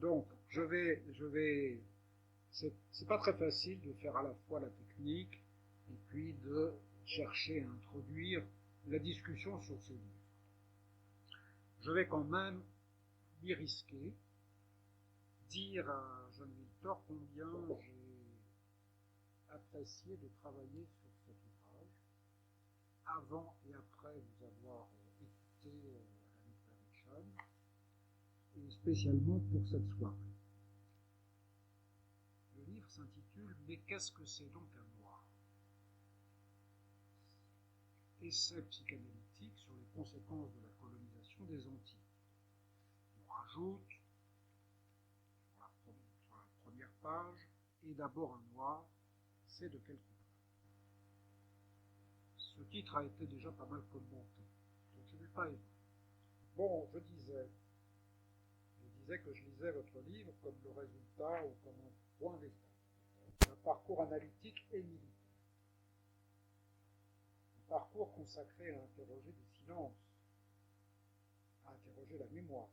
Donc, c'est pas très facile de faire à la fois la technique et puis de chercher à introduire la discussion sur ce livre. Je vais quand même m'y risquer, dire à John Victor combien j'ai apprécié de travailler sur cet ouvrage, avant et après vous avoir écouté à la Littérature, et spécialement pour cette soirée. Le livre s'intitule « Mais qu'est-ce que c'est donc un noir ?» Essai psychanalytique sur les conséquences de la colonisation des Antilles. On rajoute, sur la première page, et d'abord un noir, c'est de quel couleur. Ce titre a été déjà pas mal commenté, donc je ne vais pas évoquer. Bon, je disais que je lisais votre livre comme le résultat ou comme un point d'étape d'un parcours analytique et militaire. Un parcours consacré à interroger des silences, à interroger la mémoire,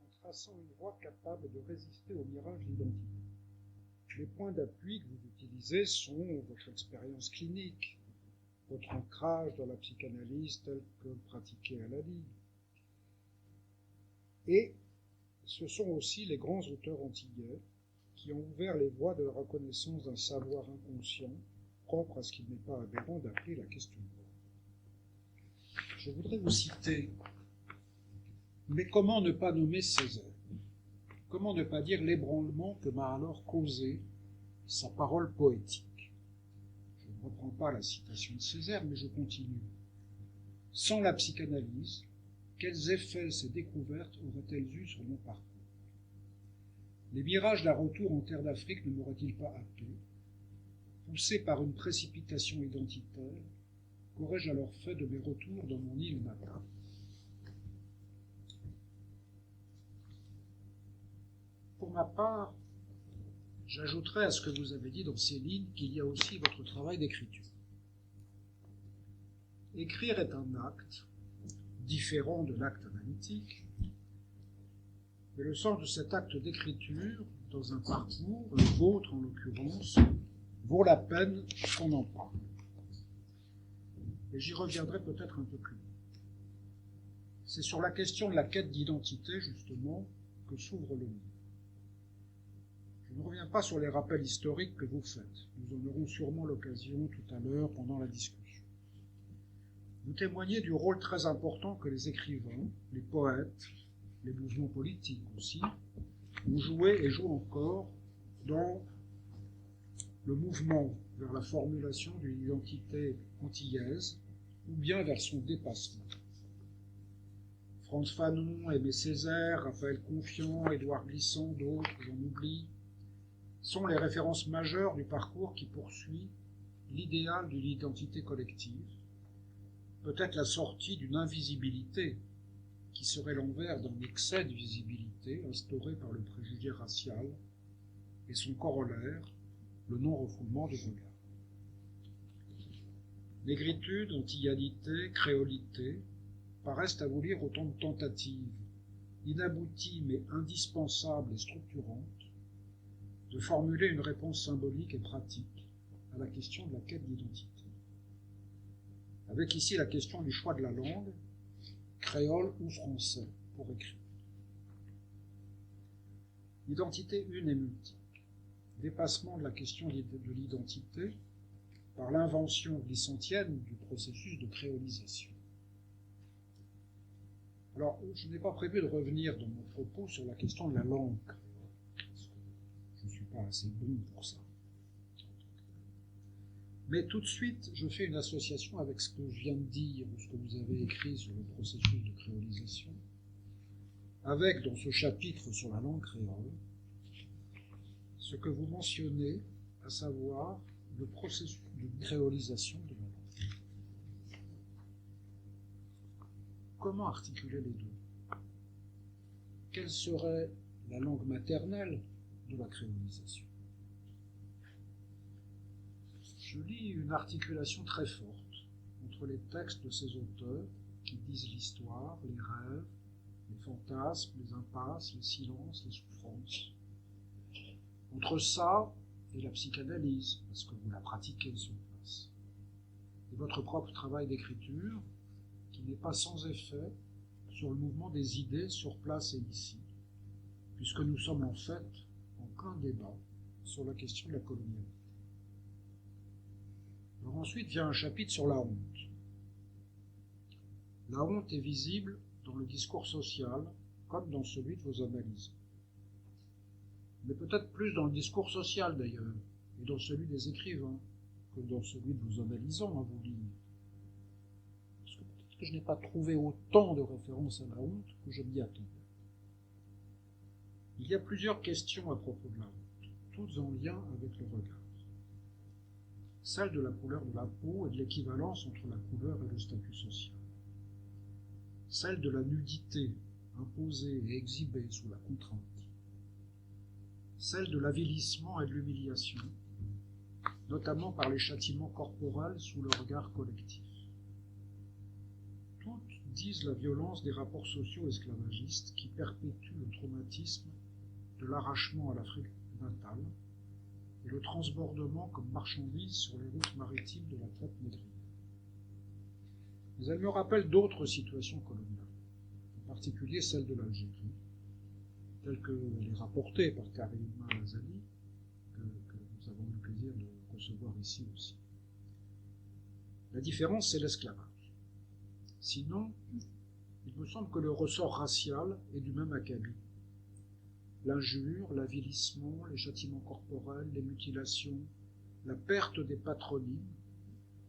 en traçant une voie capable de résister au mirage d'identité. Les points d'appui que vous utilisez sont votre expérience clinique, votre ancrage dans la psychanalyse telle que pratiquée à la Ligue. Et ce sont aussi les grands auteurs antillais qui ont ouvert les voies de la reconnaissance d'un savoir inconscient propre à ce qu'il n'est pas aberrant d'appeler la question. Je voudrais vous citer, mais comment ne pas nommer Césaire? Comment ne pas dire l'ébranlement que m'a alors causé sa parole poétique? Je ne reprends pas la citation de Césaire, mais je continue. Sans la psychanalyse, quels effets ces découvertes auraient-elles eu sur mon parcours? Les mirages d'un retour en terre d'Afrique ne m'auraient-ils pas happé, poussé par une précipitation identitaire, qu'aurais-je alors fait de mes retours dans mon île natale? Pour ma part, j'ajouterai à ce que vous avez dit dans ces lignes qu'il y a aussi votre travail d'écriture. Écrire est un acte, différent de l'acte analytique, mais le sens de cet acte d'écriture, dans un parcours, le vôtre en l'occurrence, vaut la peine qu'on en parle. Et j'y reviendrai peut-être un peu plus loin. C'est sur la question de la quête d'identité, justement, que s'ouvre le livre. Je ne reviens pas sur les rappels historiques que vous faites. Nous en aurons sûrement l'occasion tout à l'heure pendant la discussion. Vous témoignez du rôle très important que les écrivains, les poètes, les mouvements politiques aussi, ont joué et jouent encore dans le mouvement vers la formulation d'une identité antillaise ou bien vers son dépassement. Frantz Fanon, Aimé Césaire, Raphaël Confiant, Édouard Glissant, d'autres, j'en oublie, sont les références majeures du parcours qui poursuit l'idéal d'une identité collective, peut-être la sortie d'une invisibilité qui serait l'envers d'un excès de visibilité instauré par le préjugé racial et son corollaire, le non-refoulement du regard. Négritude, antillanité, créolité paraissent à vous lire autant de tentatives, inabouties mais indispensables et structurantes, de formuler une réponse symbolique et pratique à la question de la quête d'identité. Avec ici la question du choix de la langue, créole ou français, pour écrire. L'identité une et multiple. Dépassement de la question de l'identité par l'invention glissantienne du processus de créolisation. Alors, je n'ai pas prévu de revenir dans mon propos sur la question de la langue créole. Je ne suis pas assez bon pour ça. Mais tout de suite, je fais une association avec ce que je viens de dire, ou ce que vous avez écrit sur le processus de créolisation, avec, dans ce chapitre sur la langue créole, ce que vous mentionnez, à savoir le processus de créolisation de la langue. Comment articuler les deux? Quelle serait la langue maternelle de la créolisation? Je lis une articulation très forte entre les textes de ces auteurs qui disent l'histoire, les rêves, les fantasmes, les impasses, les silences, les souffrances. Entre ça et la psychanalyse, parce que vous la pratiquez sur place, et votre propre travail d'écriture, qui n'est pas sans effet sur le mouvement des idées sur place et ici, puisque nous sommes en fait en plein débat sur la question de la colonialité. Alors ensuite vient un chapitre sur la honte. La honte est visible dans le discours social comme dans celui de vos analyses. Mais peut-être plus dans le discours social d'ailleurs, et dans celui des écrivains, que dans celui de vos analysants à vos lignes. Parce que peut-être que je n'ai pas trouvé autant de références à la honte que je m'y attendais. Il y a plusieurs questions à propos de la honte, toutes en lien avec le regard. Celle de la couleur de la peau et de l'équivalence entre la couleur et le statut social. Celle de la nudité imposée et exhibée sous la contrainte. Celle de l'avilissement et de l'humiliation, notamment par les châtiments corporels sous le regard collectif. Toutes disent la violence des rapports sociaux esclavagistes qui perpétuent le traumatisme de l'arrachement à l'Afrique natale et le transbordement comme marchandise sur les routes maritimes de la traite négrière. Mais elles me rappellent d'autres situations coloniales, en particulier celle de l'Algérie, telle qu'elle est rapportée par Karima Lazali, que nous avons eu le plaisir de recevoir ici aussi. La différence, c'est l'esclavage. Sinon, il me semble que le ressort racial est du même acabit. L'injure, l'avilissement, les châtiments corporels, les mutilations, la perte des patronymes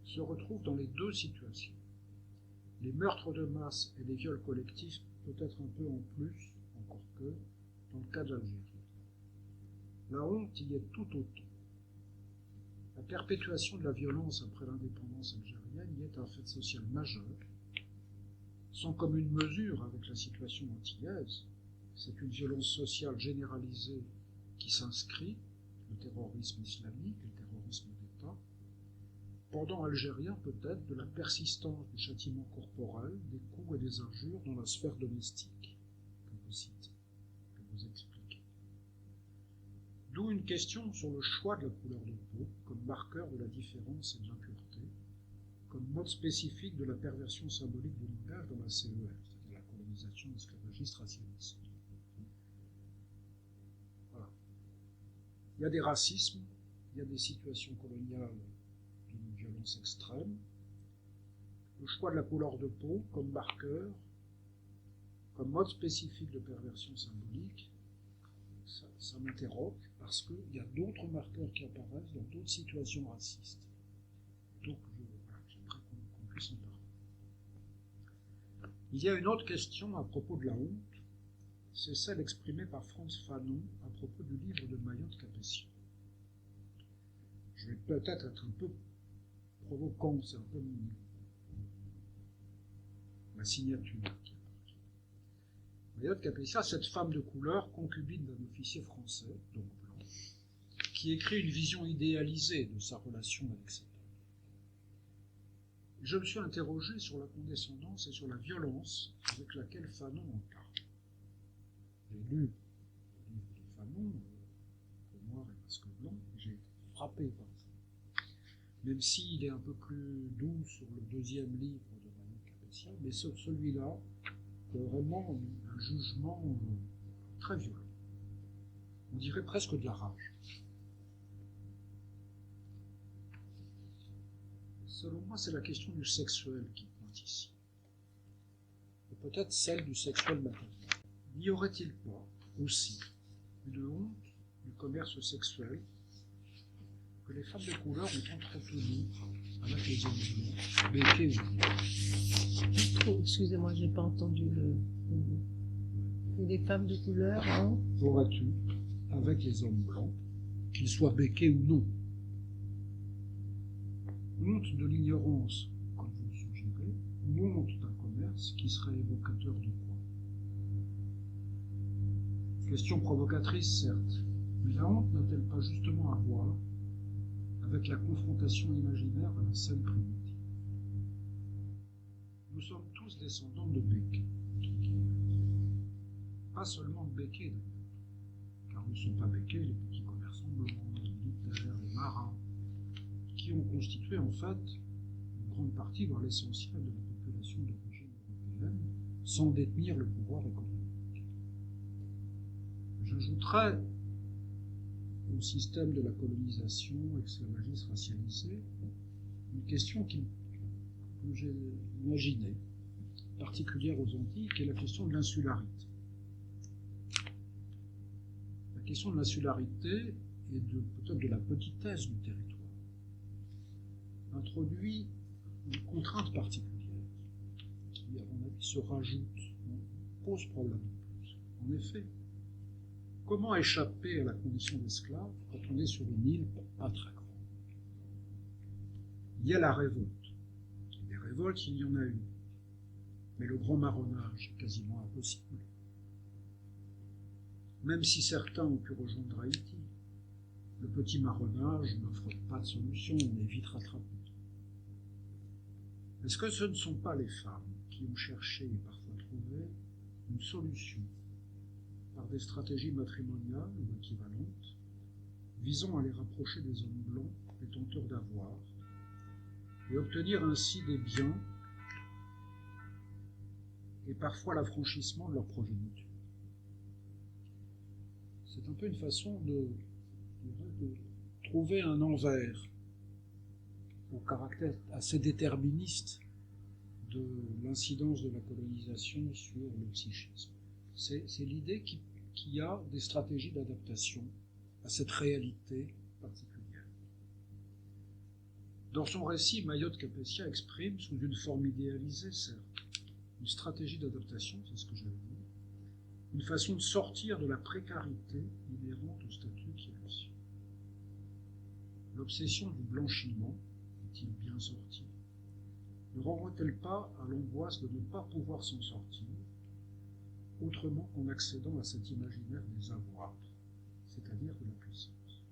se retrouvent dans les deux situations. Les meurtres de masse et les viols collectifs, peut-être un peu en plus, encore que, dans le cas d'Algérie. La honte y est tout autant. La perpétuation de la violence après l'indépendance algérienne y est un fait social majeur, sans commune mesure avec la situation antillaise. C'est une violence sociale généralisée qui s'inscrit, le terrorisme islamique, le terrorisme d'État, pendant algérien peut-être de la persistance du châtiment corporel, des coups et des injures dans la sphère domestique, que vous citez, que vous expliquez. D'où une question sur le choix de la couleur de peau comme marqueur de la différence et de l'impureté, comme mode spécifique de la perversion symbolique du langage dans la CER, c'est-à-dire la colonisation esclavagiste racialiste. Voilà. Il y a des racismes, il y a des situations coloniales d'une violence extrême. Le choix de la couleur de peau comme marqueur, comme mode spécifique de perversion symbolique, ça m'interroge parce qu'il y a d'autres marqueurs qui apparaissent dans d'autres situations racistes. Donc, j'aimerais qu'on puisse en parler. Il y a une autre question à propos de la honte, c'est celle exprimée par Frantz Fanon à propos du livre de Mayotte Capessian. Je vais peut-être être un peu provocant, c'est un peu ma signature. Mayotte Capessian, cette femme de couleur, concubine d'un officier français, donc blanc, qui écrit une vision idéalisée de sa relation avec cet homme. Je me suis interrogé sur la condescendance et sur la violence avec laquelle Fanon en parle. J'ai lu le livre de Fanon, Peau noire et masque blanc, et j'ai été frappé par ça. Même s'il est un peu plus doux sur le deuxième livre de Mayotte Capessian, mais sur celui-là, vraiment un jugement très violent. On dirait presque de la rage. Selon moi, c'est la question du sexuel qui pointe ici. Et peut-être celle du sexuel maternel. N'y aurait-il pas aussi une honte du commerce sexuel que les femmes de couleur ont entretenu avec les hommes blancs, béquets ou blancs? Excusez-moi, j'ai pas entendu le. Les femmes de couleur, hein? Aurais-tu avec les hommes blancs, qu'ils soient béquets ou non? Honte de l'ignorance, comme vous le suggérez, ou honte d'un commerce qui serait évocateur de quoi? Question provocatrice, certes, mais la honte n'a-t-elle pas justement à voir avec la confrontation imaginaire à la scène primitive? Nous sommes tous descendants de béquets. pas seulement de béquets d'ailleurs, car ne sont pas béquets les petits commerçants blancs, les militaires, les marins, qui ont constitué en fait une grande partie, voire l'essentiel de la population d'origine européenne, sans détenir le pouvoir économique. J'ajouterais au système de la colonisation esclavagiste racialisée une question que j'ai imaginée, particulière aux Antilles, qui est la question de l'insularité. La question de l'insularité et peut-être de la petitesse du territoire introduit une contrainte particulière qui, à mon avis, se rajoute, pose problème de plus. En effet, comment échapper à la condition d'esclave quand on est sur une île pas très grande? Il y a la révolte. Des révoltes, il y en a eu. Mais le grand marronnage est quasiment impossible. Même si certains ont pu rejoindre Haïti, le petit marronnage n'offre pas de solution, on est vite rattrapé. Est-ce que ce ne sont pas les femmes qui ont cherché et parfois trouvé une solution par des stratégies matrimoniales ou équivalentes, visant à les rapprocher des hommes blancs, détenteurs d'avoir, et obtenir ainsi des biens et parfois l'affranchissement de leur progéniture? C'est un peu une façon de trouver un envers au caractère assez déterministe de l'incidence de la colonisation sur le psychisme. C'est l'idée qu'il y a des stratégies d'adaptation à cette réalité particulière. Dans son récit, Mayotte Capécia exprime, sous une forme idéalisée, certes, une stratégie d'adaptation, c'est ce que j'avais dit, une façon de sortir de la précarité inhérente au statut qui est le sien. L'obsession du blanchiment, est-il bien sorti, ne renvoie-t-elle pas à l'angoisse de ne pas pouvoir s'en sortir, autrement qu'en accédant à cet imaginaire des avoirs, c'est-à-dire de la puissance?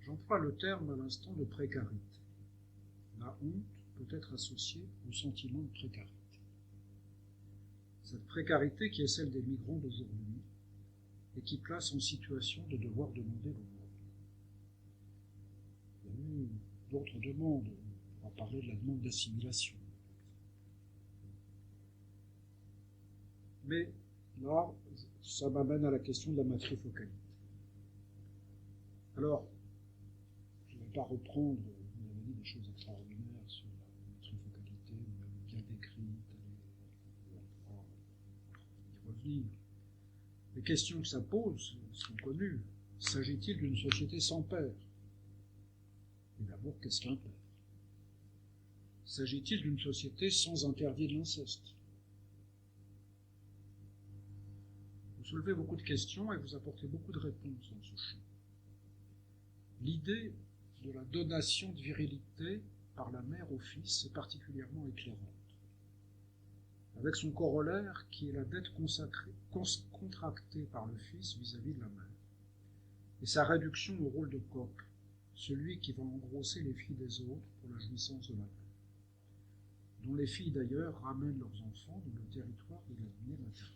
J'emploie le terme à l'instant de précarité. La honte peut être associée au sentiment de précarité. Cette précarité qui est celle des migrants d'aujourd'hui et qui place en situation de devoir demander l'aumône. Il y a eu d'autres demandes, on va parler de la demande d'assimilation. Mais là, ça m'amène à la question de la matrifocalité. Alors, je ne vais pas reprendre, vous avez dit des choses extraordinaires sur la matrifocalité, vous l'avez bien décrite, on pourra y revenir. Les questions que ça pose sont connues. S'agit-il d'une société sans père? Et d'abord, qu'est-ce qu'un père? S'agit-il d'une société sans interdit de l'inceste? Vous soulevez beaucoup de questions et vous apportez beaucoup de réponses dans ce champ. L'idée de la donation de virilité par la mère au fils est particulièrement éclairante, avec son corollaire qui est la dette contractée par le fils vis-à-vis de la mère, et sa réduction au rôle de coq, celui qui va engrosser les filles des autres pour la jouissance de la mère, dont les filles d'ailleurs ramènent leurs enfants dans le territoire de l'avenir maternel.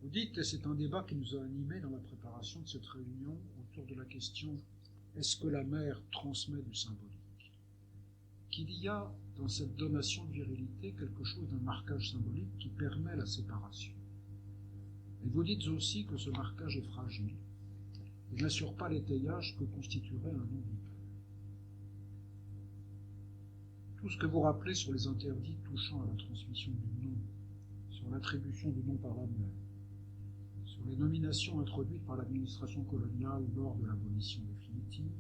Vous dites, et c'est un débat qui nous a animés dans la préparation de cette réunion autour de la question « Est-ce que la mère transmet du symbolique ?» qu'il y a dans cette donation de virilité quelque chose d'un marquage symbolique qui permet la séparation. Et vous dites aussi que ce marquage est fragile et n'assure pas l'étayage que constituerait un nom du père. Tout ce que vous rappelez sur les interdits touchant à la transmission du nom, sur l'attribution du nom par la mère, sur les nominations introduites par l'administration coloniale lors de l'abolition définitive,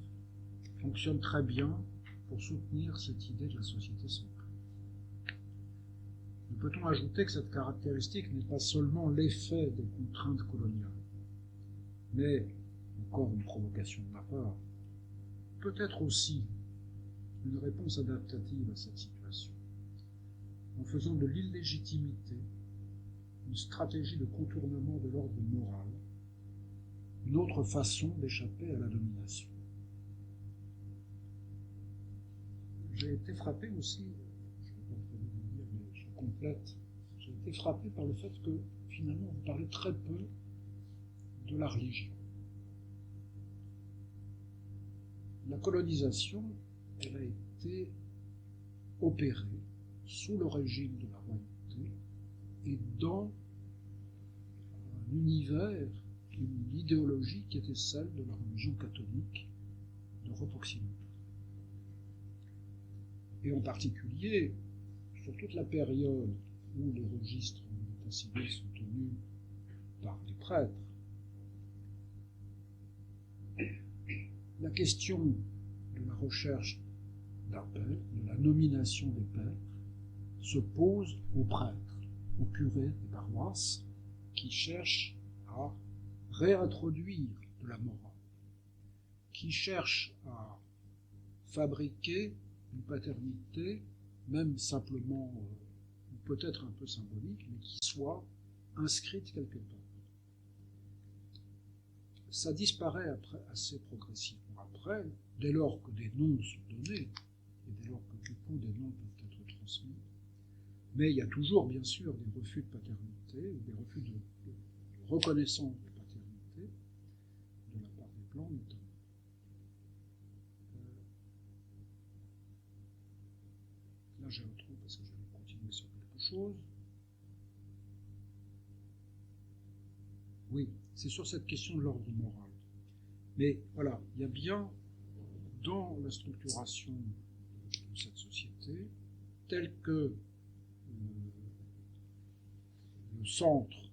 fonctionne très bien pour soutenir cette idée de la société sans père. Nous peut-on ajouter que cette caractéristique n'est pas seulement l'effet des contraintes coloniales, mais, encore une provocation de ma part, peut-être aussi une réponse adaptative à cette situation, en faisant de l'illégitimité une stratégie de contournement de l'ordre moral, une autre façon d'échapper à la domination. J'ai été frappé aussi, je n'ai pas prévu de le dire, mais je complète, j'ai été frappé par le fait que, finalement, vous parlez très peu de la religion. La colonisation, elle a été opérée sous le régime de la royauté et dans un univers, une idéologie qui était celle de la religion catholique d'Europe occidentale. Et en particulier, sur toute la période où les registres d'état civil sont tenus par les prêtres, la question de la recherche d'un père, de la nomination des pères, se pose aux prêtres, aux curés des paroisses, qui cherchent à réintroduire de la morale, qui cherchent à fabriquer une paternité, même simplement, ou peut-être un peu symbolique, mais qui soit inscrite quelque part. Ça disparaît après, assez progressivement après, dès lors que des noms sont donnés, et dès lors que du coup des noms peuvent être transmis. Mais il y a toujours, bien sûr, des refus de paternité, ou des refus de reconnaissance de paternité, de la part des Blancs notamment. Là, j'ai un trou parce que je vais continuer sur quelque chose. Oui, c'est sur cette question de l'ordre moral. Mais voilà, il y a bien dans la structuration de cette société, telle que le centre,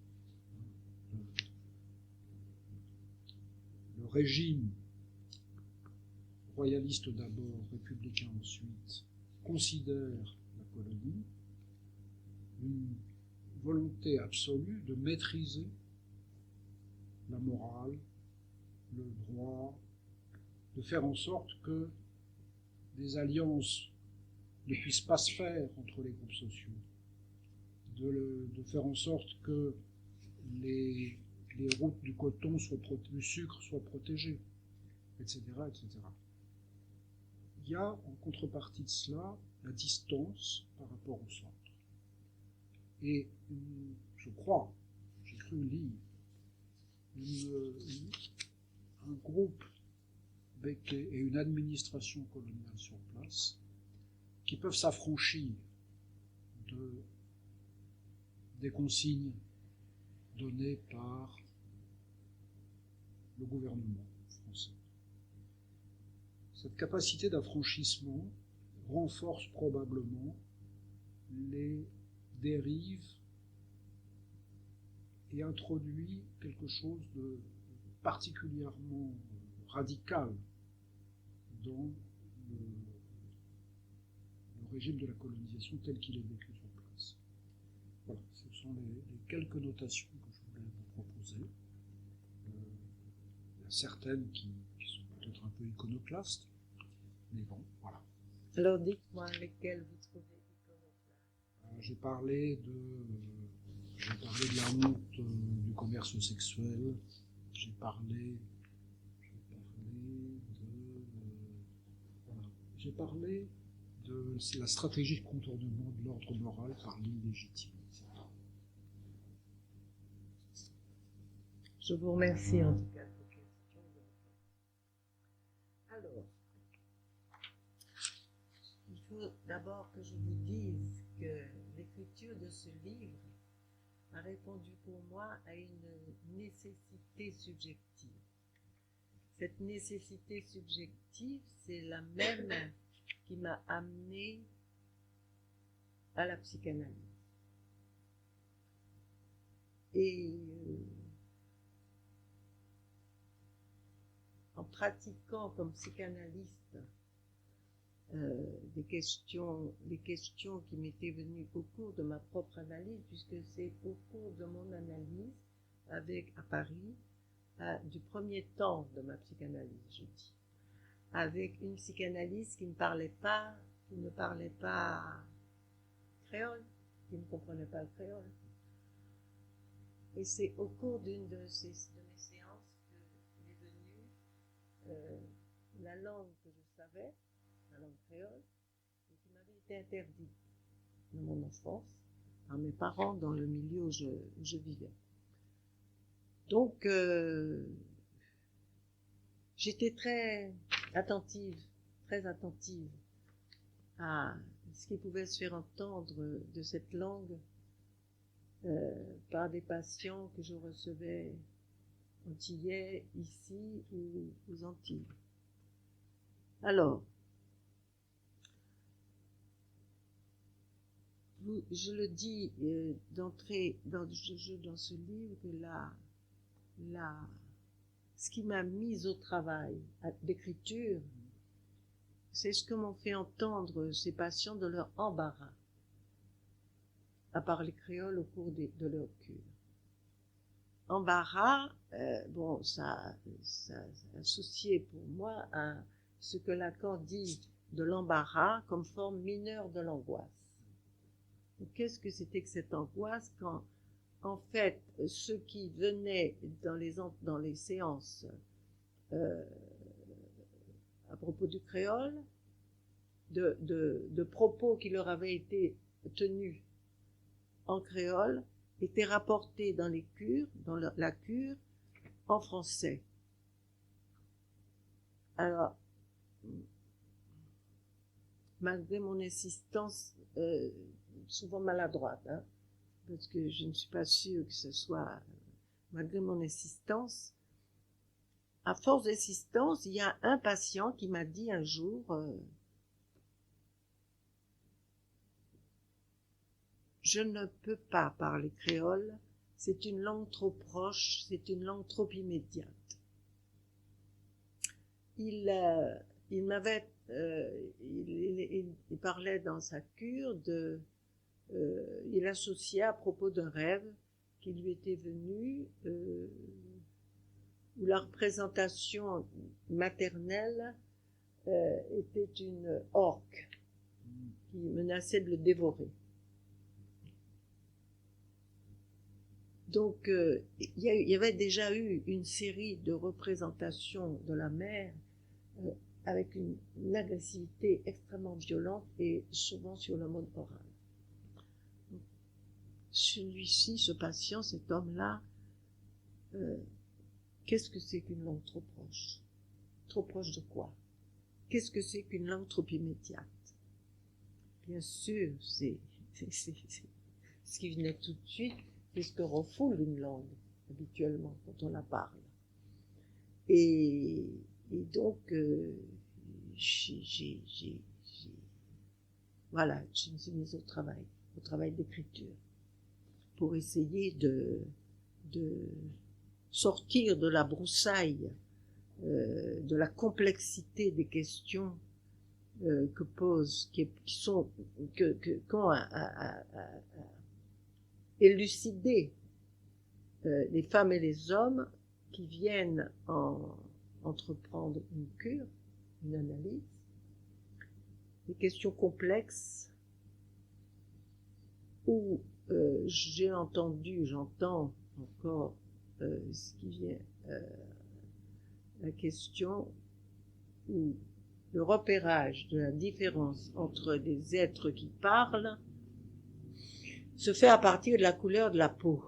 le régime royaliste d'abord, républicain ensuite, considère la colonie, une volonté absolue de maîtriser la morale, le droit, de faire en sorte que des alliances ne puissent pas se faire entre les groupes sociaux, de faire en sorte que les routes du coton, du sucre soient protégées, etc., etc. Il y a en contrepartie de cela la distance par rapport au centre. Et je crois, j'ai cru lire, un groupe Becquet et une administration coloniale sur place qui peuvent s'affranchir des consignes données par le gouvernement français. Cette capacité d'affranchissement renforce probablement les dérives et introduit quelque chose de particulièrement radical dans le régime de la colonisation tel qu'il est vécu sur place. Voilà, ce sont les quelques notations que je voulais vous proposer. Il y a certaines qui sont peut-être un peu iconoclastes, mais bon, voilà. Alors dites-moi lesquelles vous trouvez iconoclastes. J'ai parlé de la honte du commerce sexuel, j'ai parlé de la stratégie de contournement de l'ordre moral par l'illégitimité. Je vous remercie en tout cas de vos questions. Alors, il faut d'abord que je vous dise que l'écriture de ce livre a répondu pour moi à une nécessité subjective. Cette nécessité subjective, c'est la même qui m'a amené à la psychanalyse. Et en pratiquant comme psychanalyste les questions qui m'étaient venues au cours de ma propre analyse, puisque c'est au cours de mon analyse à Paris, du premier temps de ma psychanalyse, je dis, avec une psychanalyste qui ne parlait pas créole, qui ne comprenait pas le créole. Et c'est au cours d'une de mes séances que m'est venue la langue que je savais, la langue créole, et qui m'avait été interdite de mon enfance par mes parents dans le milieu où je vivais. Donc, j'étais très attentive à ce qui pouvait se faire entendre de cette langue par des patients que je recevais antillais, ici ou aux Antilles. Alors, je le dis d'entrée dans ce livre que ce qui m'a mise au travail d'écriture, c'est ce que m'ont fait entendre ces patients de leur embarras à parler créole au cours de leur cure. Embarras, bon, ça associé pour moi à ce que Lacan dit de l'embarras comme forme mineure de l'angoisse. Qu'est-ce que c'était que cette angoisse quand, en fait, ceux qui venaient dans les séances à propos du créole, de propos qui leur avaient été tenus en créole, étaient rapportés dans les cures, dans la cure, en français. Alors, malgré mon insistance, souvent maladroite, hein, parce que je ne suis pas sûre que ce soit, malgré mon insistance, à force d'insistance, il y a un patient qui m'a dit un jour, je ne peux pas parler créole, c'est une langue trop proche, c'est une langue trop immédiate. Il parlait dans sa cure il associait à propos d'un rêve qui lui était venu, où la représentation maternelle était une orque qui menaçait de le dévorer. Donc, il y avait déjà eu une série de représentations de la mère avec une agressivité extrêmement violente et souvent sur le mode oral. Celui-ci, ce patient, cet homme-là, qu'est-ce que c'est qu'une langue trop proche? Trop proche de quoi? Qu'est-ce que c'est qu'une langue trop immédiate? Bien sûr, c'est ce qui venait tout de suite, c'est ce que refoule une langue, habituellement, quand on la parle. Et donc, voilà, je me suis mise au travail d'écriture, pour essayer de sortir de la broussaille, de la complexité des questions que posent, qu'ont à élucider les femmes et les hommes qui viennent entreprendre une cure, une analyse, des questions complexes où j'entends encore ce qui vient, la question où le repérage de la différence entre des êtres qui parlent se fait à partir de la couleur de la peau.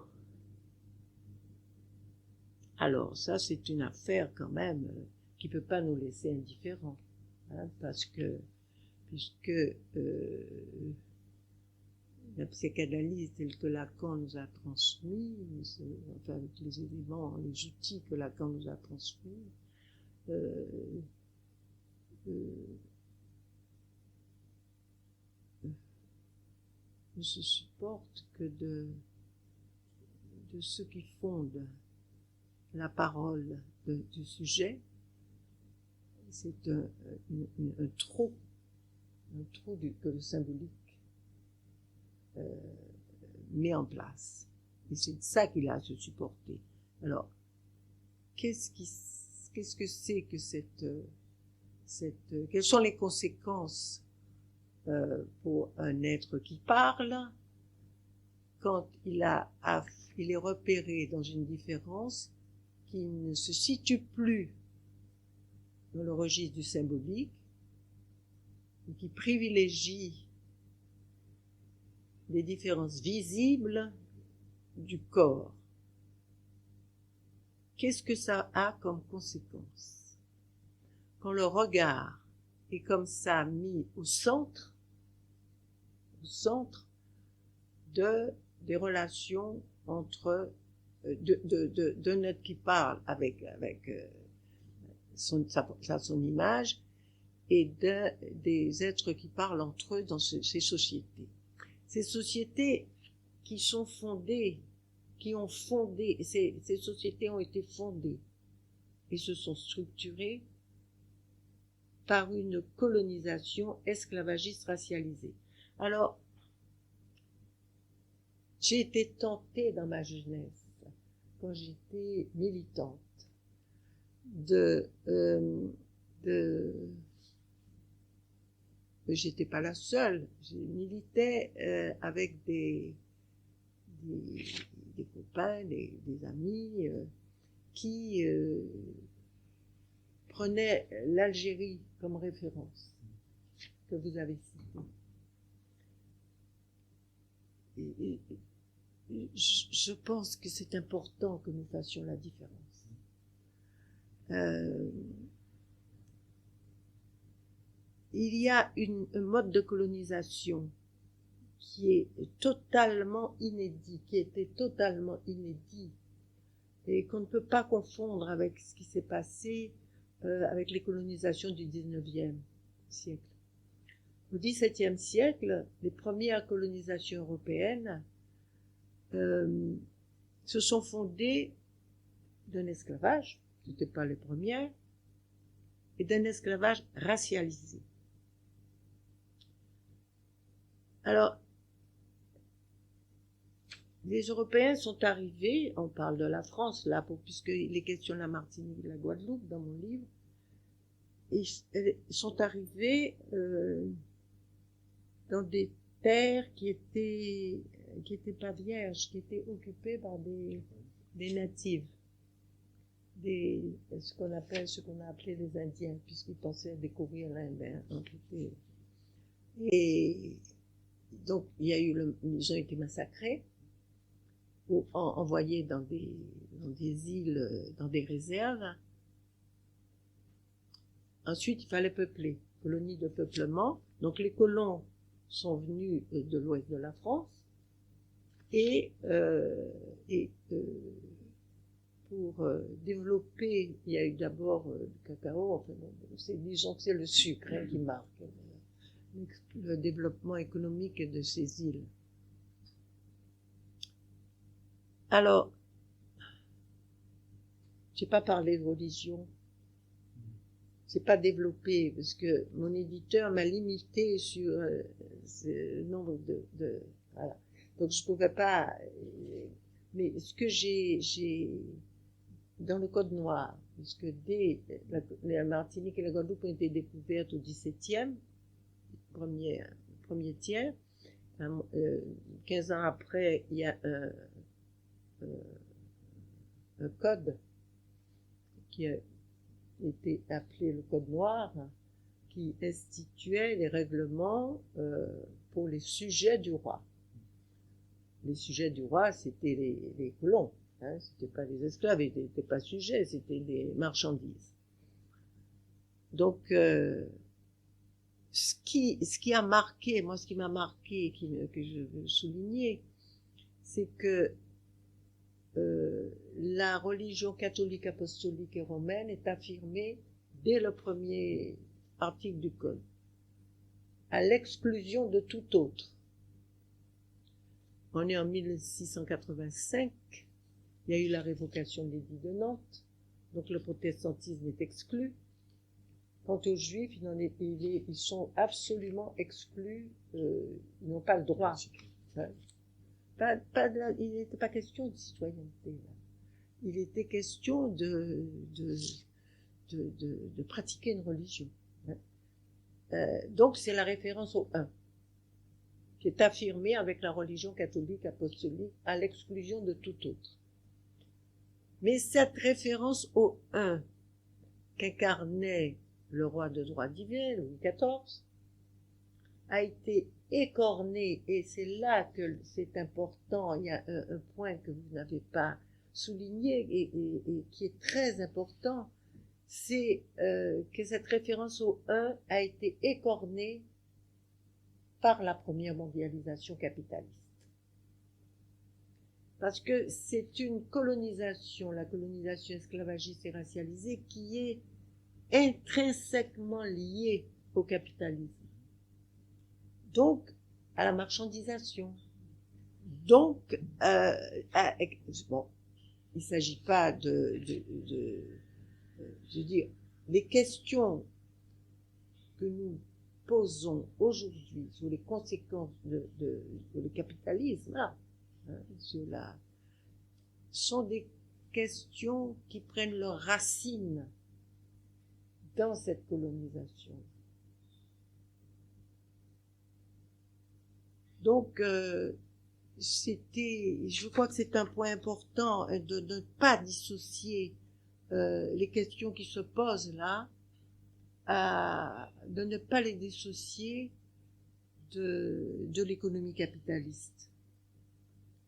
Alors ça, c'est une affaire quand même qui peut pas nous laisser indifférents, hein, puisque la psychanalyse telle que Lacan nous a transmis, enfin avec les éléments, les outils que Lacan nous a transmis, ne se supporte que de ce qui fonde la parole du sujet. C'est un trou que le symbolique met en place. Et c'est ça qu'il a à se supporter. Alors, qu'est-ce que c'est que quelles sont les conséquences pour un être qui parle quand il est repéré dans une différence qui ne se situe plus dans le registre du symbolique et qui privilégie les différences visibles du corps. Qu'est-ce que ça a comme conséquence? Quand le regard est comme ça mis au centre des relations entre d'un être qui parle avec son image et des êtres qui parlent entre eux dans ces sociétés. Ces sociétés qui sont fondées, ces sociétés ont été fondées et se sont structurées par une colonisation esclavagiste racialisée. Alors, j'ai été tentée dans ma jeunesse, quand j'étais militante, j'étais pas la seule, je militais avec des copains, des amis qui prenaient l'Algérie comme référence, que vous avez citée. Et je pense que c'est important que nous fassions la différence. Il y a un mode de colonisation qui est totalement inédit, qui était totalement inédit, et qu'on ne peut pas confondre avec ce qui s'est passé avec les colonisations du 19e siècle. Au XVIIe siècle, les premières colonisations européennes se sont fondées d'un esclavage, ce n'étaient pas les premières, et d'un esclavage racialisé. Alors, les Européens sont arrivés, on parle de la France là, puisqu'il est question de la Martinique et de la Guadeloupe dans mon livre, ils sont arrivés dans des terres qui étaient pas vierges, qui étaient occupées par des natifs, ce qu'on a appelé les Indiens, puisqu'ils pensaient découvrir l'Inde. Et donc ils ont été massacrés, ou envoyés dans des îles, dans des réserves. Ensuite, il fallait peupler, colonie de peuplement. Donc les colons sont venus de l'ouest de la France et pour développer, il y a eu d'abord le cacao, enfin, disons que c'est le sucre qui marque le développement économique de ces îles. Alors, j'ai pas parlé de religion, j'ai pas développé, parce que mon éditeur m'a limité sur ce nombre de voilà. Donc je pouvais pas, mais ce que j'ai dans le Code noir, puisque dès la Martinique et la Guadeloupe ont été découvertes au XVIIe, premier tiers, 15 ans après, il y a un code qui a été appelé le Code noir, qui instituait les règlements pour les sujets du roi. Les sujets du roi, c'était les colons, hein, c'était pas les esclaves, ils n'étaient pas sujets, c'était des marchandises. Donc, ce qui a marqué, moi, ce qui m'a marqué, que je veux souligner, c'est que la religion catholique, apostolique et romaine est affirmée dès le premier article du Code, à l'exclusion de tout autre. On est en 1685, il y a eu la révocation de l'édit de Nantes, donc le protestantisme est exclu. Quant aux Juifs, ils sont absolument exclus, ils n'ont pas le droit. Hein. Il n'était pas question de citoyenneté, là. Il était question de pratiquer une religion. Hein. Donc c'est la référence au 1, qui est affirmée avec la religion catholique apostolique à l'exclusion de tout autre. Mais cette référence au 1 qu'incarnait le roi de droit divin, Louis XIV, a été écorné, et c'est là que c'est important, il y a un point que vous n'avez pas souligné et qui est très important, c'est que cette référence au un a été écornée par la première mondialisation capitaliste. Parce que c'est une colonisation, la colonisation esclavagiste et racialisée, qui est intrinsèquement liée au capitalisme. Donc, à la marchandisation. Donc, bon, il ne s'agit pas je veux dire, les questions que nous posons aujourd'hui sur les conséquences le capitalisme, là, hein, sont des questions qui prennent leurs racines dans cette colonisation. Donc, je crois que c'est un point important de ne pas dissocier les questions qui se posent là, de ne pas les dissocier de l'économie capitaliste,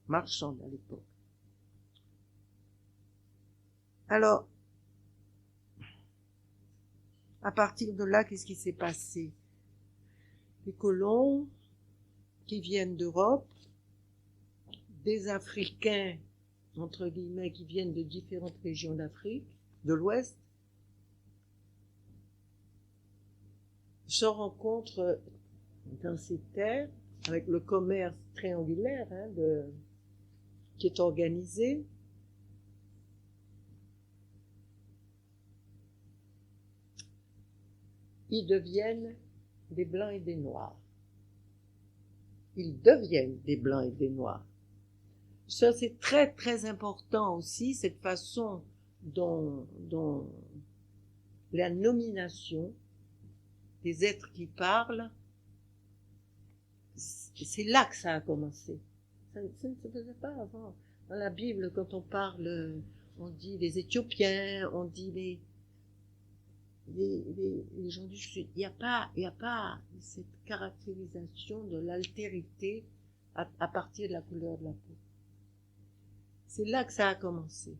marchande à l'époque. Alors, à partir de là, qu'est-ce qui s'est passé? Les colons qui viennent d'Europe, des Africains, entre guillemets, qui viennent de différentes régions d'Afrique, de l'Ouest, se rencontrent dans ces terres, avec le commerce triangulaire qui est organisé. Ils deviennent des Blancs et des Noirs. Ils deviennent des Blancs et des Noirs. Ça, c'est très, très important aussi, cette façon dont la nomination des êtres qui parlent, c'est là que ça a commencé. Ça ne se faisait pas avant. Dans la Bible, quand on parle, on dit les Éthiopiens, on dit les gens du Sud. Il n'y a pas cette caractérisation de l'altérité à partir de la couleur de la peau. C'est là que ça a commencé.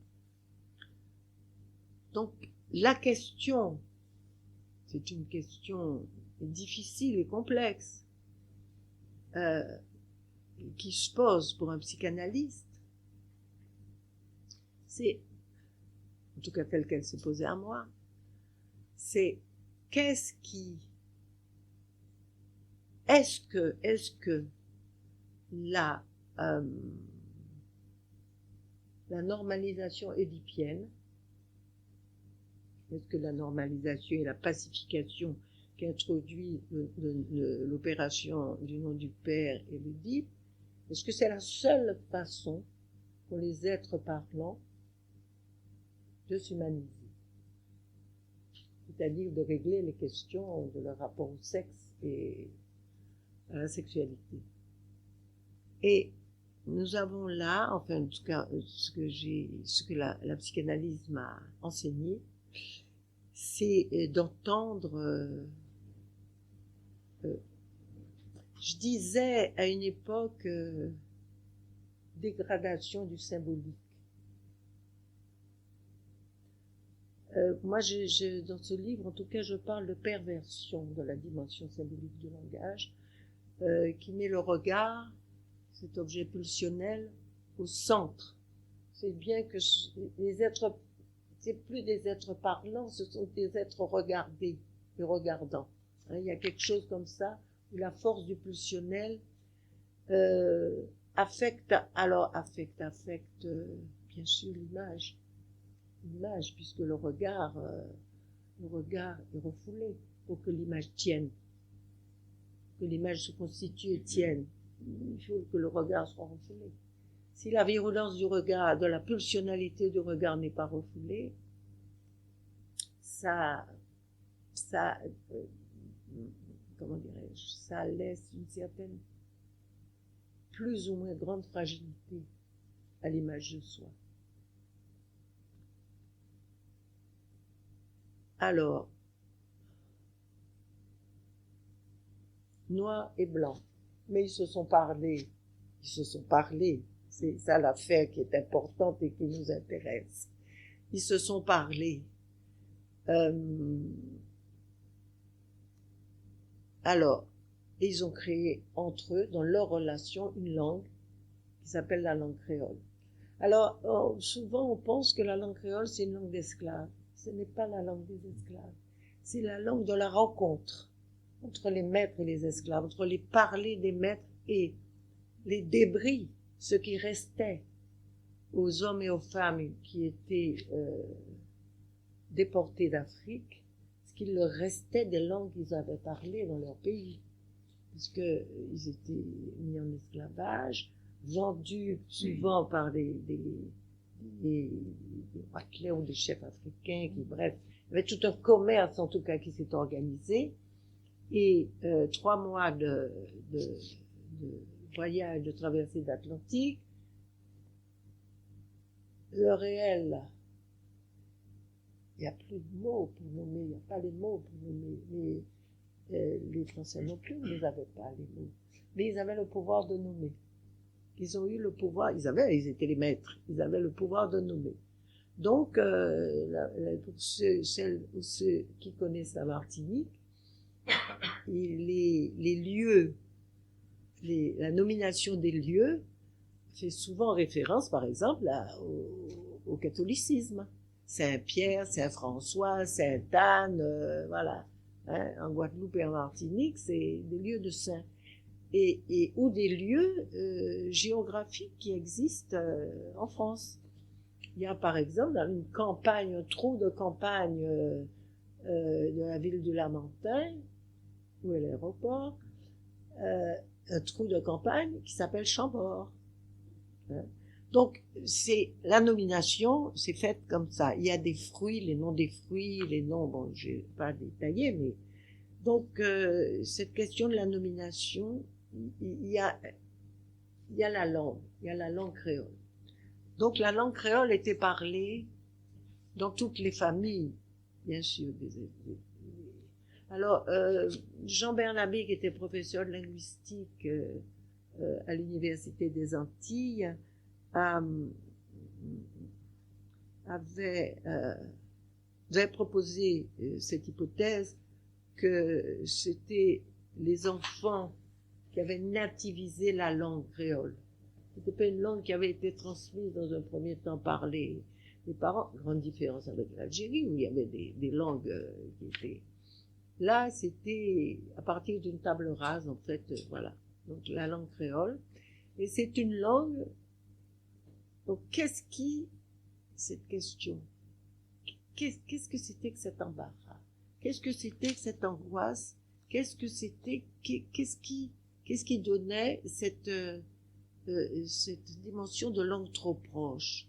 Donc, la question, c'est une question difficile et complexe, qui se pose pour un psychanalyste, c'est, en tout cas telle qu'elle s'est posée à moi, c'est est-ce que la normalisation édipienne, est-ce que la normalisation et la pacification qu'introduit l'opération du nom du Père et l'Oedipe, est-ce que c'est la seule façon pour les êtres parlants de s'humaniser, c'est-à-dire de régler les questions de leur rapport au sexe et à la sexualité? Et nous avons là, enfin en tout cas ce que la psychanalyse m'a enseigné, c'est d'entendre, je disais à une époque, dégradation du symbolique. Moi, dans ce livre, en tout cas, je parle de perversion de la dimension symbolique du langage, qui met le regard, cet objet pulsionnel, au centre. C'est bien que les êtres, c'est plus des êtres parlants, ce sont des êtres regardés et regardants. Hein, il y a quelque chose comme ça, où la force du pulsionnel affecte bien sûr l'image, puisque le regard est refoulé pour que l'image tienne, que l'image se constitue et tienne. Il faut que le regard soit refoulé. Si la virulence du regard, de la pulsionnalité du regard n'est pas refoulée, ça laisse une certaine plus ou moins grande fragilité à l'image de soi. Alors, noir et blanc. mais ils se sont parlé. Ils se sont parlé. C'est ça l'affaire qui est importante et qui nous intéresse. Ils se sont parlé. Alors, ils ont créé entre eux, dans leur relation, une langue qui s'appelle la langue créole. Alors, souvent on pense que la langue créole c'est une langue d'esclaves. Ce n'est pas la langue des esclaves. C'est la langue de la rencontre entre les maîtres et les esclaves, entre les parlers des maîtres et les débris, ce qui restait aux hommes et aux femmes qui étaient déportés d'Afrique, ce qu'il leur restait des langues qu'ils avaient parlées dans leur pays, puisqu'ils étaient mis en esclavage, vendus souvent par des raclés ou des chefs africains, bref, il y avait tout un commerce en tout cas qui s'est organisé, et 3 mois de voyage, de traversée d'Atlantique, le réel, il n'y a plus de mots pour nommer, il n'y a pas les mots pour nommer, mais les Français non plus ne les avaient pas les mots, mais ils avaient le pouvoir de nommer. Ils ont eu le pouvoir, ils étaient les maîtres, ils avaient le pouvoir de nommer. Donc, pour ceux qui connaissent la Martinique, les lieux, la nomination des lieux fait souvent référence, par exemple, au catholicisme. Saint-Pierre, Saint-François, Sainte-Anne, voilà. Hein, en Guadeloupe et en Martinique, c'est des lieux de saints. Ou des lieux géographiques qui existent en France. Il y a par exemple dans une campagne, un trou de campagne de la ville de Lamentin, où est l'aéroport, un trou de campagne qui s'appelle Chambord. Hein. Donc, la nomination, c'est faite comme ça. Il y a des fruits, les noms des fruits, les noms, bon, je vais pas détailler, mais donc cette question de la nomination, il y a la langue créole. Donc la langue créole était parlée dans toutes les familles, bien sûr. Alors, Jean Bernabé, qui était professeur de linguistique à l'Université des Antilles, avait proposé cette hypothèse que c'était les enfants qui avaient nativisé la langue créole. C'était pas une langue qui avait été transmise dans un premier temps par les parents. Grande différence avec l'Algérie, où il y avait des langues qui étaient... Là, c'était à partir d'une table rase, en fait, voilà. Donc, la langue créole. Et c'est une langue... Donc, cette question, qu'est-ce que c'était que cet embarras? Qu'est-ce que c'était que cette angoisse? Qu'est-ce que c'était? Qu'est-ce qui donnait cette dimension de langue trop proche?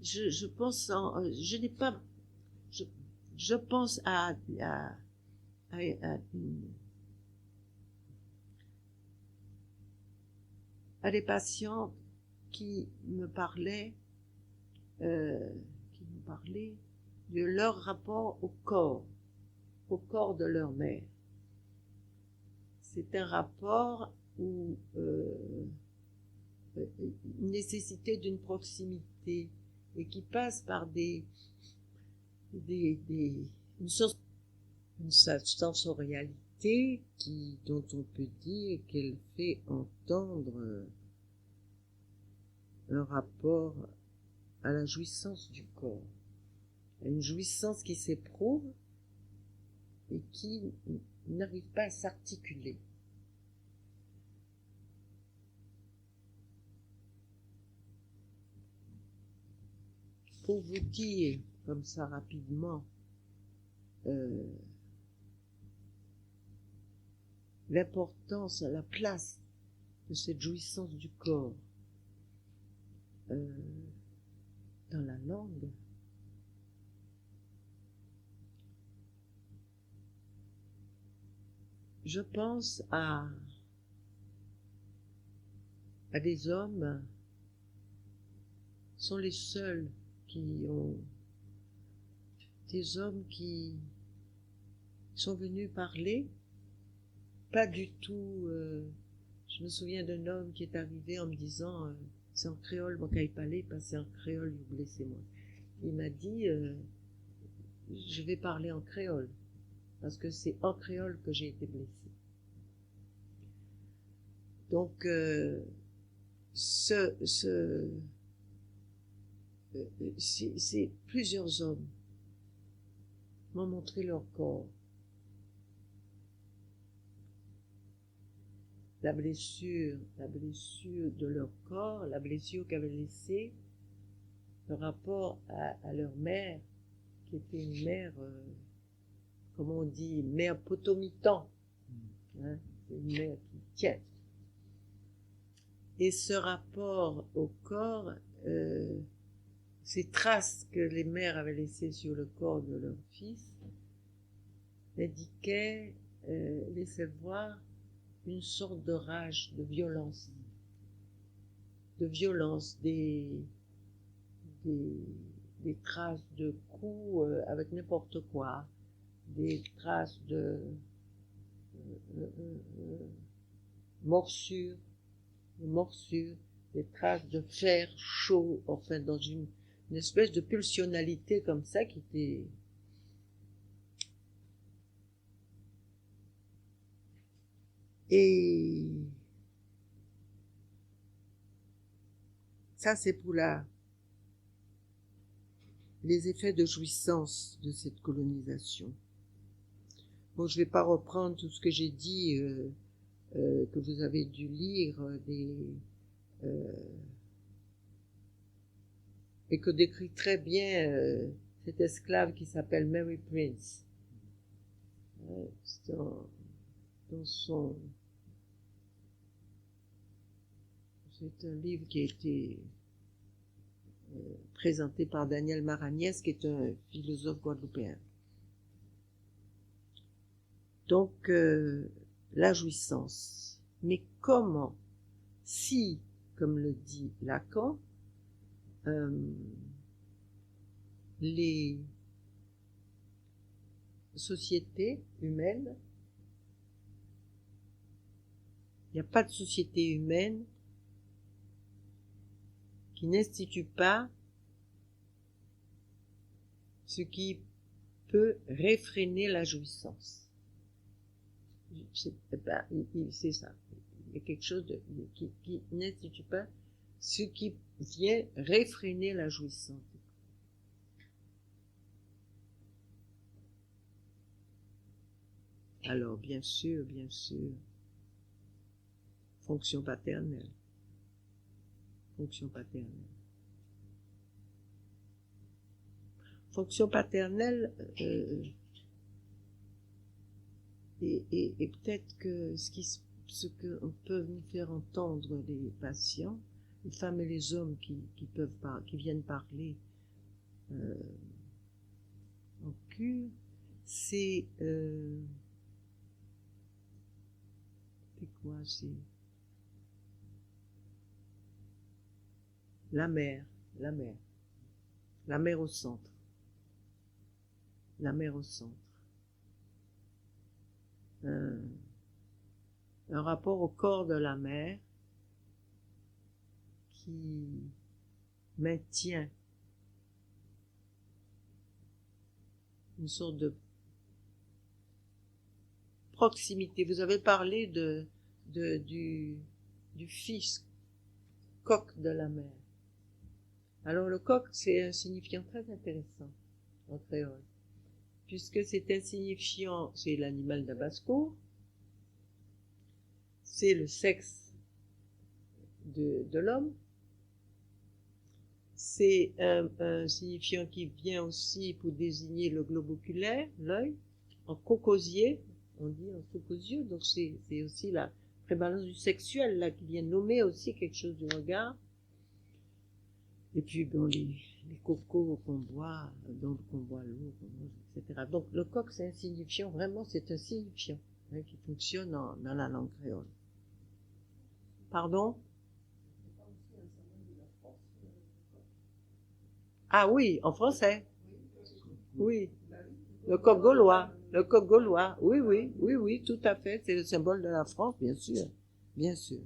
Je pense je pense à des patients qui me parlaient de leur rapport au corps de leur mère. C'est un rapport où une nécessité d'une proximité et qui passe par une sensorialité dont on peut dire qu'elle fait entendre un rapport à la jouissance du corps, à une jouissance qui s'éprouve et qui n'arrive pas à s'articuler. Pour vous dire, comme ça rapidement, l'importance, la place de cette jouissance du corps dans la langue, je pense à des hommes, sont les seuls des hommes qui sont venus parler, pas du tout, Je me souviens d'un homme qui est arrivé en me disant, c'est en créole, mon caïpalé, c'est en créole, vous blessez-moi. Il m'a dit, je vais parler en créole, parce que c'est en créole que j'ai été blessé. Donc, c'est plusieurs hommes m'ont montré leur corps. La blessure de leur corps, la blessure qu'avait laissée, le rapport à leur mère, qui était une mère, comment on dit, mère potomitan, hein, une mère qui tient. Et ce rapport au corps, ces traces que les mères avaient laissées sur le corps de leur fils, indiquaient, laissaient voir une sorte de rage, de violence, des traces de coups avec n'importe quoi, des traces de morsures, des traces de fer chaud, enfin dans une espèce de pulsionalité comme ça qui était... Et ça, c'est pour les effets de jouissance de cette colonisation. Bon, je ne vais pas reprendre tout ce que j'ai dit, que vous avez dû lire, et que décrit très bien cet esclave qui s'appelle Mary Prince. C'est un livre qui a été présenté par Daniel Maragnès, qui est un philosophe guadeloupéen. Donc, la jouissance. Mais comment, si, comme le dit Lacan, les sociétés humaines, il n'y a pas de société humaine qui n'institue pas ce qui peut réfréner la jouissance. C'est ça. Il y a quelque chose qui n'institue pas ce qui vient réfréner la jouissance. Alors, bien sûr, fonction paternelle. Fonction paternelle, et peut-être que ce que peut nous faire entendre les patients, les femmes et les hommes qui viennent parler en cure, c'est quoi? C'est la mère au centre. Un rapport au corps de la mère qui maintient une sorte de proximité. Vous avez parlé du fils coq de la mère. Alors le coq, c'est un signifiant très intéressant en créole, puisque c'est un signifiant, c'est l'animal de basse-cour, c'est le sexe de l'homme, c'est un signifiant qui vient aussi pour désigner le globe oculaire, l'œil, en cocosier, on dit en cocosieux, donc c'est aussi la prévalence du sexuel là qui vient nommer aussi quelque chose du regard. Et puis bon, les cocos qu'on boit, donc qu'on boit l'eau, etc. Donc le coq, c'est un signifiant, vraiment c'est un signifiant qui fonctionne dans la langue créole. Pardon? Ah oui, en français. Oui. Le coq gaulois. Oui, tout à fait. C'est le symbole de la France, bien sûr. bien sûr.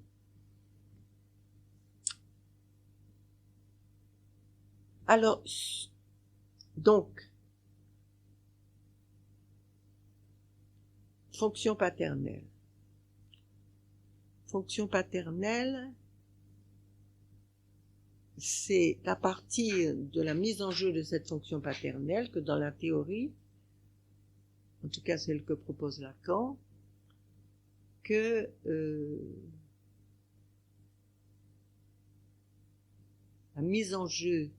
Alors, donc, fonction paternelle. Fonction paternelle, c'est à partir de la mise en jeu de cette fonction paternelle que dans la théorie, en tout cas celle que propose Lacan, que la mise en jeu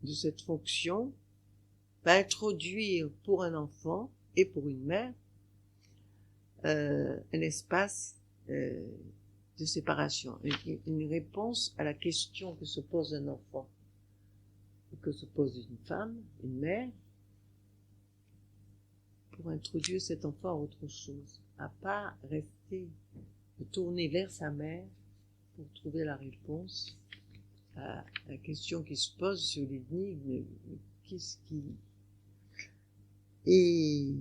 de cette fonction va introduire pour un enfant et pour une mère un espace de séparation, une réponse à la question que se pose un enfant, que se pose une femme, une mère, pour introduire cet enfant à autre chose, à pas rester tourné vers sa mère pour trouver la réponse à la question qui se pose sur l'énigme, qu'est-ce qui... Et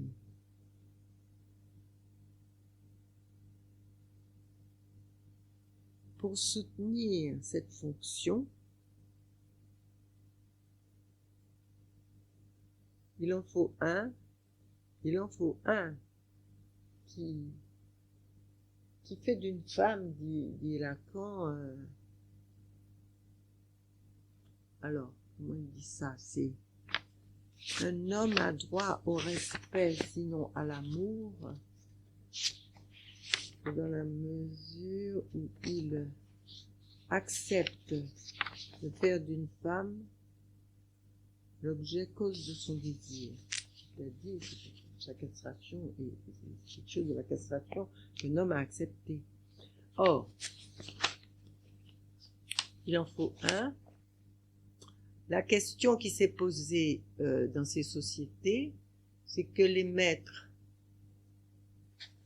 pour soutenir cette fonction, il en faut un qui fait d'une femme, dit Lacan, alors, comment il dit ça, c'est un homme a droit au respect, sinon à l'amour, dans la mesure où il accepte de faire d'une femme l'objet cause de son désir. C'est-à-dire sa castration et cette chose de la castration qu'un homme a accepté. Or, il en faut un. La question qui s'est posée dans ces sociétés, c'est que les maîtres,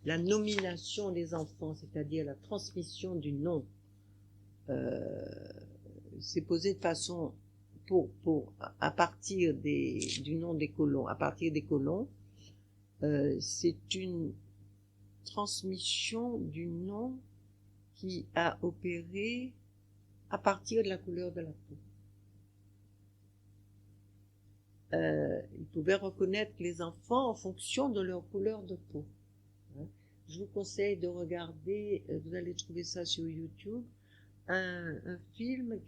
la nomination des enfants, c'est-à-dire la transmission du nom, s'est posée de façon à partir du nom des colons, à partir des colons, c'est une transmission du nom qui a opéré à partir de la couleur de la peau. Ils pouvaient reconnaître les enfants en fonction de leur couleur de peau. Je vous conseille de regarder, vous allez trouver ça sur YouTube, un film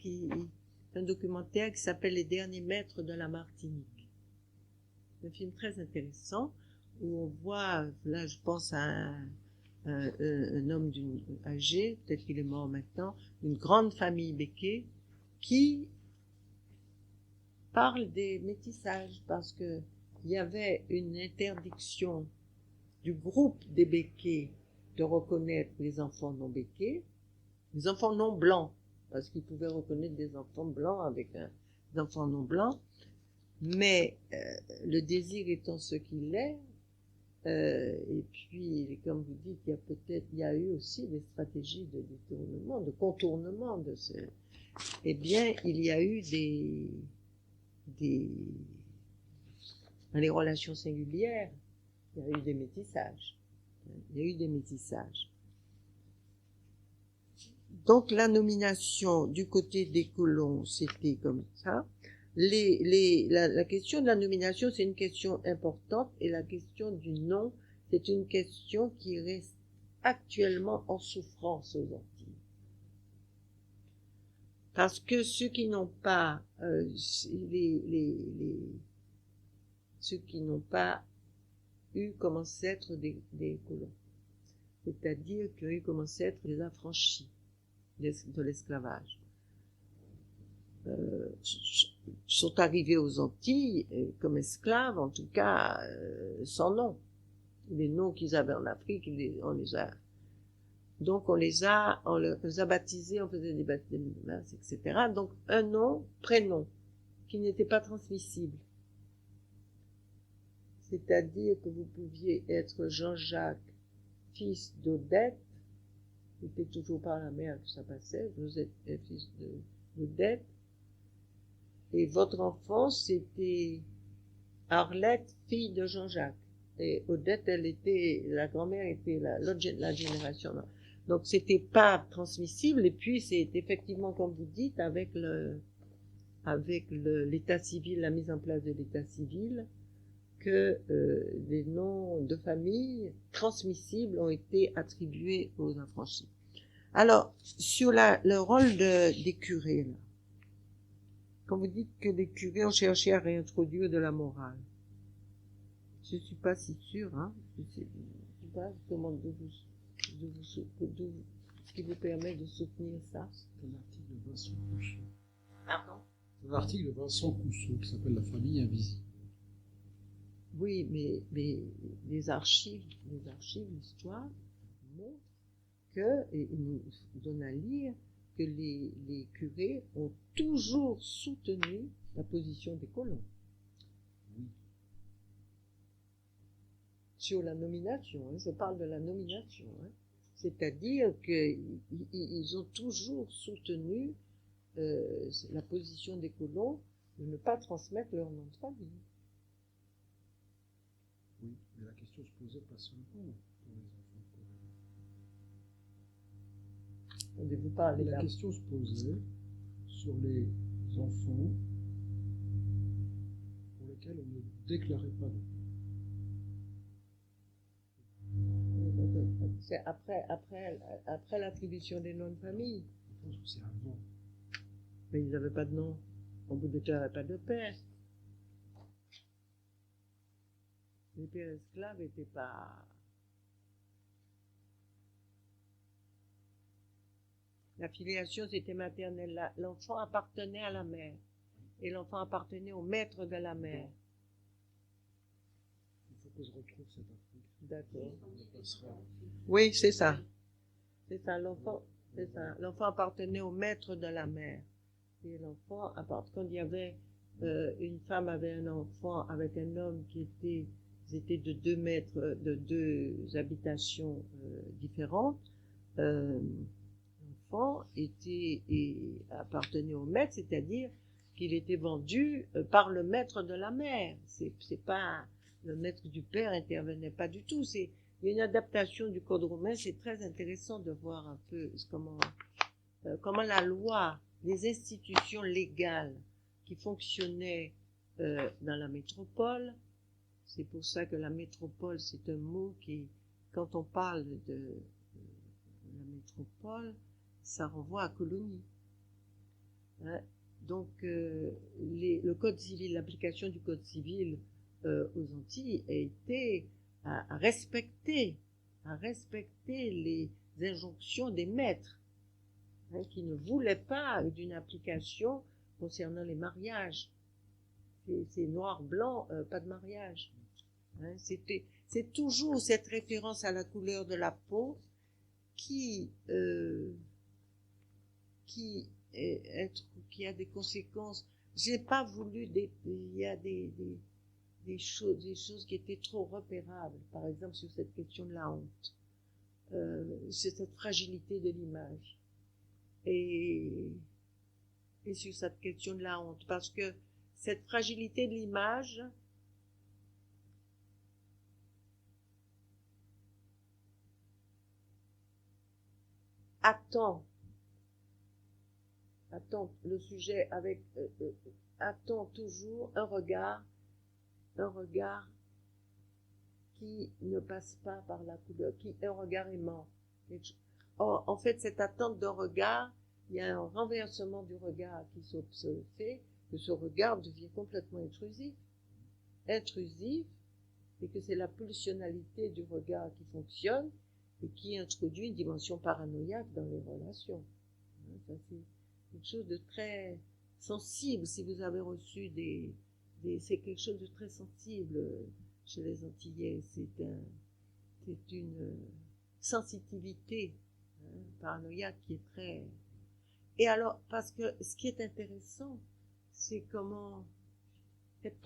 un documentaire qui s'appelle Les derniers maîtres de la Martinique. C'est un film très intéressant où on voit, là je pense à un homme âgé, peut-être qu'il est mort maintenant, une grande famille béquée qui parle des métissages parce que il y avait une interdiction du groupe des béquets de reconnaître les enfants non béquets, les enfants non blancs, parce qu'ils pouvaient reconnaître des enfants blancs avec des enfants non blancs, mais le désir étant ce qu'il est, et puis, comme vous dites, il y a eu aussi des stratégies de détournement, de contournement de ce... Eh bien, il y a eu dans les relations singulières, il y a eu des métissages. Donc, la nomination du côté des colons, c'était comme ça. La question de la nomination, c'est une question importante, et la question du nom, c'est une question qui reste actuellement en souffrance aux Antilles. Parce que ceux qui n'ont pas, ceux qui n'ont pas eu comme ancêtres des colons, c'est-à-dire qui ont eu comme ancêtres des affranchis de l'esclavage, sont arrivés aux Antilles comme esclaves, en tout cas sans nom. Les noms qu'ils avaient en Afrique, on les a baptisés, on faisait des baptêmes de masse, etc. Donc un nom, prénom, qui n'était pas transmissible. C'est-à-dire que vous pouviez être Jean-Jacques, fils d'Odette, c'était toujours par la mère que ça passait, vous êtes fils d'Odette, et votre enfant, c'était Arlette, fille de Jean-Jacques. Et Odette, la grand-mère était la génération. Donc c'était pas transmissible. Et puis c'est effectivement, comme vous dites, avec l'état civil, la mise en place de l'état civil, que les noms de famille transmissibles ont été attribués aux affranchis. Alors, sur le rôle des curés, là, quand vous dites que les curés ont cherché à réintroduire de la morale, je suis pas si sûre, hein. Je sais pas comment ce qui vous permet de soutenir ça. C'est un article de Vincent Cousseau. Pardon? C'est un article de Vincent Cousseau qui s'appelle La famille invisible. Oui, mais les archives, l'histoire montrent que, et il nous donne à lire, que les curés ont toujours soutenu la position des colons. Oui. Sur la nomination, hein, je parle de la nomination, hein. C'est-à-dire qu'ils ont toujours soutenu la position des colons de ne pas transmettre leur nom de famille. Oui, mais la question se posait pas seulement pour les enfants. Vous parlez La question se posait sur les enfants pour lesquels on ne déclarait pas de père. C'est après l'attribution des noms de famille. Je pense que c'est avant. Mais ils n'avaient pas de nom. On ne déclarait pas de père. Les pères esclaves n'étaient pas... La filiation, c'était maternelle. L'enfant appartenait à la mère. Et l'enfant appartenait au maître de la mère. Il faut que je retrouve cet article. D'accord. On passera. Oui, c'est ça. C'est ça, l'enfant appartenait au maître de la mère. Et l'enfant, quand il y avait une femme avait un enfant avec un homme qui étaient de 2 mètres, de 2 habitations différentes, l'enfant appartenait au maître, c'est-à-dire qu'il était vendu par le maître de la mère. C'est pas le maître du père intervenait pas du tout. Il y a une adaptation du code romain. C'est très intéressant de voir un peu comment la loi, les institutions légales qui fonctionnaient dans la métropole. C'est pour ça que la métropole, c'est un mot qui, quand on parle de la métropole, ça renvoie à colonie. Hein? Donc, le code civil, l'application du code civil aux Antilles a été à respecter les injonctions des maîtres, hein, qui ne voulaient pas d'une application concernant les mariages. C'est noir, blanc, pas de mariage. Hein, c'est toujours cette référence à la couleur de la peau qui a des conséquences. J'ai pas voulu il y a des choses qui étaient trop repérables, par exemple sur cette question de la honte, sur cette fragilité de l'image, et sur cette question de la honte, parce que cette fragilité de l'image attend le sujet attend toujours un regard qui ne passe pas par la couleur, un regard aimant. Or, en fait, cette attente d'un regard, il y a un renversement du regard qui se fait, que ce regard devient complètement intrusif, et que c'est la pulsionalité du regard qui fonctionne et qui introduit une dimension paranoïaque dans les relations. Ça, c'est quelque chose de très sensible. Si vous avez reçu c'est quelque chose de très sensible chez les Antillais. C'est une sensibilité paranoïaque qui est très... Et alors, parce que ce qui est intéressant, c'est comment cette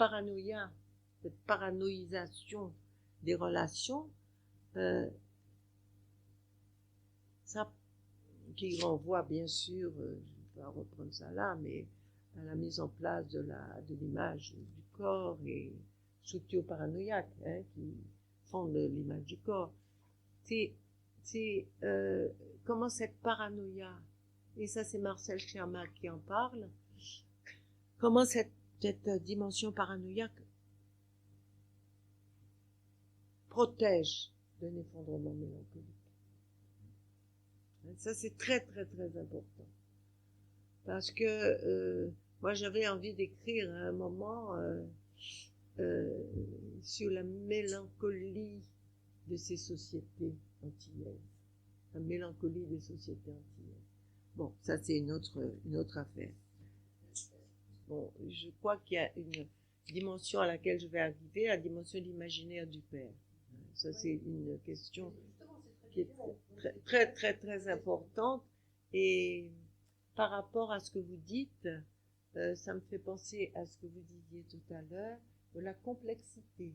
paranoïsation des relations, ça, qui renvoie bien sûr, je ne vais pas reprendre ça là, mais à la mise en place de l'image du corps et structure paranoïaque, hein, fond de l'image du corps, c'est comment cette paranoïa, et ça c'est Marcel Schermack qui en parle, comment cette dimension paranoïaque protège d'un effondrement mélancolique. Ça c'est très très très important. Parce que moi j'avais envie d'écrire à un moment sur la mélancolie de ces sociétés antillaises. La mélancolie des sociétés antillaises. Bon, ça c'est une autre affaire. Bon, je crois qu'il y a une dimension à laquelle je vais arriver, la dimension de l'imaginaire du père. Ça c'est une question qui est très très très très importante. Et par rapport à ce que vous dites, ça me fait penser à ce que vous disiez tout à l'heure, de la complexité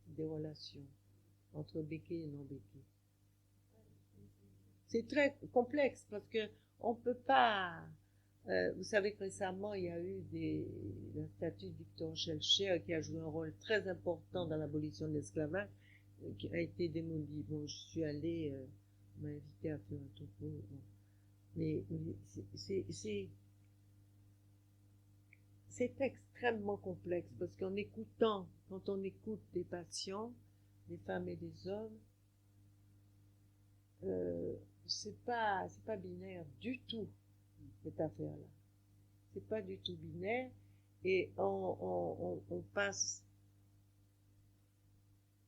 des relations entre béquets et non béquets. C'est très complexe parce que on peut pas. Vous savez que récemment il y a eu la statue de Victor Schellcher qui a joué un rôle très important dans l'abolition de l'esclavage, qui a été démolie. Bon, je suis allée, on m'a invité à faire un topo. Bon. Mais c'est extrêmement complexe parce qu'en écoutant, quand on écoute des patients, des femmes et des hommes, c'est pas binaire du tout cette affaire-là. C'est pas du tout binaire et on passe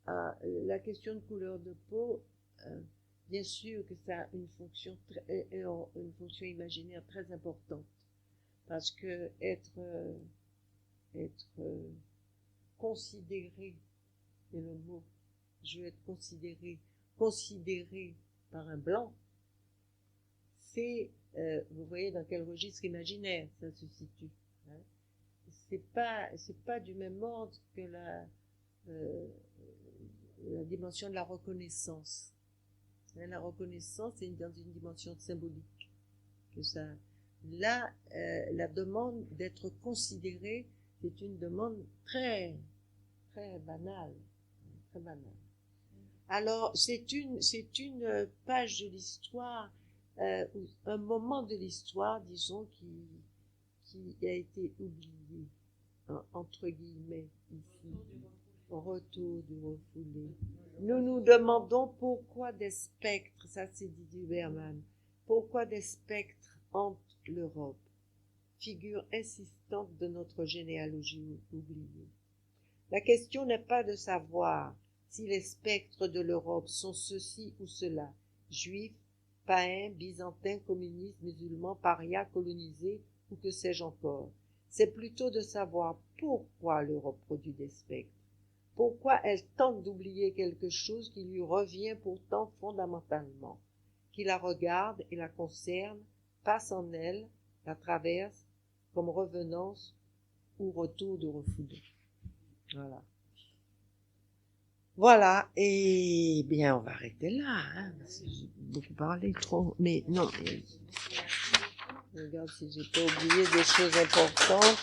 à la question de couleur de peau. Bien sûr que ça a une fonction imaginaire très importante parce que être considéré, c'est le mot, je veux être considéré par un blanc, c'est, vous voyez dans quel registre imaginaire ça se situe. Hein. C'est pas du même ordre que la dimension de la reconnaissance. La reconnaissance est dans une dimension symbolique. Que ça, là, la demande d'être considéré, c'est une demande très, très banale, très banale. Alors, c'est une page de l'histoire, un moment de l'histoire, disons, qui a été oublié, entre guillemets, ici, au retour du refoulé. Nous nous demandons pourquoi des spectres, ça c'est Didier Berman, pourquoi des spectres hantent l'Europe, figure insistante de notre généalogie oubliée. La question n'est pas de savoir si les spectres de l'Europe sont ceci ou cela, juifs, païens, byzantins, communistes, musulmans, parias, colonisés, ou que sais-je encore. C'est plutôt de savoir pourquoi l'Europe produit des spectres. Pourquoi elle tente d'oublier quelque chose qui lui revient pourtant fondamentalement, qui la regarde et la concerne, passe en elle, la traverse, comme revenance ou retour de refoulé. Voilà. Voilà, et bien on va arrêter là, hein, parce que j'ai beaucoup parlé, trop, mais non, je regarde si j'ai pas oublié des choses importantes.